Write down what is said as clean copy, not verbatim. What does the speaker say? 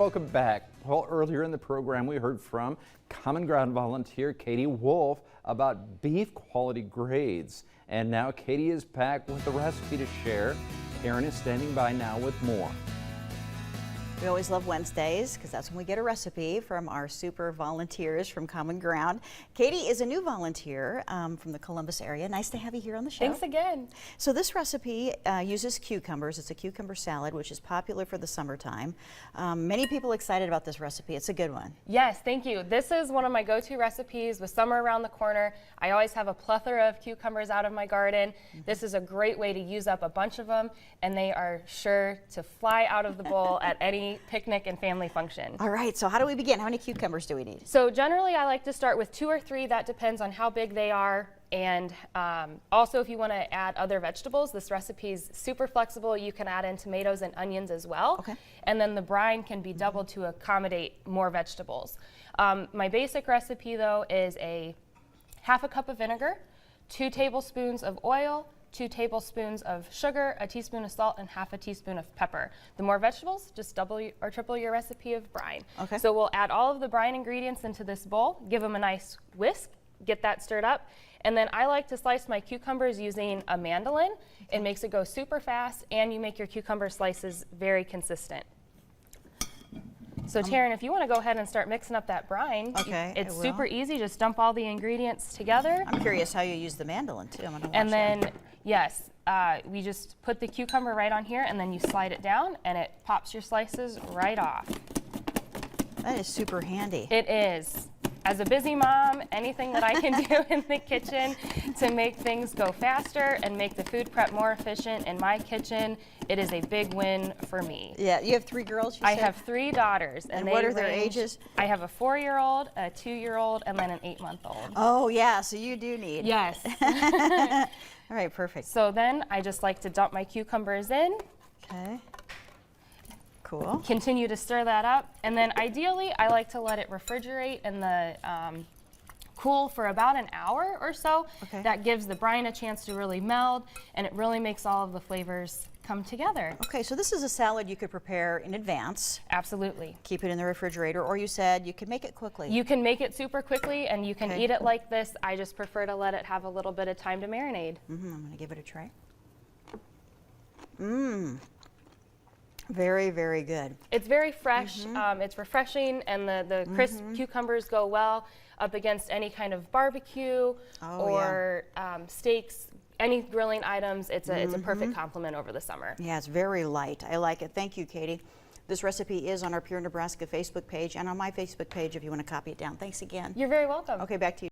Welcome back. Well, earlier in the program, we heard from Common Ground volunteer Katy Wolff about beef quality grades. And now Katy is back with the recipe to share. Karen is standing by now with more. We always love Wednesdays because that's when we get a recipe from our super volunteers from Common Ground. Katy is a new volunteer from the Columbus area. Nice to have you here on the show. Thanks again. So this recipe uses cucumbers. It's a cucumber salad, which is popular for the summertime. Many people excited about this recipe. It's a good one. Yes, thank you. This is one of my go-to recipes with summer around the corner. I always have a plethora of cucumbers out of my garden. This is a great way to use up a bunch of them, and they are sure to fly out of the bowl at any picnic and family function. All right, so how do we begin? How many cucumbers do we need? So generally I like to start with 2 or 3. That depends on how big they are. And also if you want to add other vegetables, this recipe is super flexible. You can add in tomatoes and onions as well. Okay. And then the brine can be doubled to accommodate more vegetables. My basic recipe though is a half a cup of vinegar, 2 tablespoons of oil, 2 tablespoons of sugar, a teaspoon of salt, and half a teaspoon of pepper. The more vegetables, just double or triple your recipe of brine. Okay. So we'll add all of the brine ingredients into this bowl, give them a nice whisk, get that stirred up, and then I like to slice my cucumbers using a mandolin. It makes it go super fast, and you make your cucumber slices very consistent. So Taryn, if you want to go ahead and start mixing up that brine, okay, it's super easy. Just dump all the ingredients together. I'm curious how you use the mandolin too. I'm gonna watch And then, that. yes, we just put the cucumber right on here, and then you slide it down, and it pops your slices right off. That is super handy. It is. As a busy mom, anything that I can do in the kitchen to make things go faster and make the food prep more efficient in my kitchen, it is a big win for me. Yeah, you have 3 girls, you I said? have 3 daughters. And what are their ages? I have a 4-year-old, a 2-year-old, and then an 8-month-old. Oh yeah, so you do need. Yes. All right, perfect. So then I just like to dump my cucumbers in. Okay. Cool. Continue to stir that up, and then ideally I like to let it refrigerate in the cool for about an hour or so. Okay. That gives the brine a chance to really meld, and it really makes all of the flavors come together. Okay, so this is a salad you could prepare in advance. Absolutely. Keep it in the refrigerator, or you said you could make it quickly. You can make it super quickly, and you can Okay. eat it like this. I just prefer to let it have a little bit of time to marinate. I'm gonna give it a try. Very, very good. It's very fresh, it's refreshing, and the crisp cucumbers go well up against any kind of barbecue or steaks, any grilling items. It's a perfect complement over the summer. Yeah, it's very light. I like it. Thank you, Katy. This recipe is on our Pure Nebraska Facebook page and on my Facebook page if you want to copy it down. Thanks again. You're very welcome. Okay, back to you.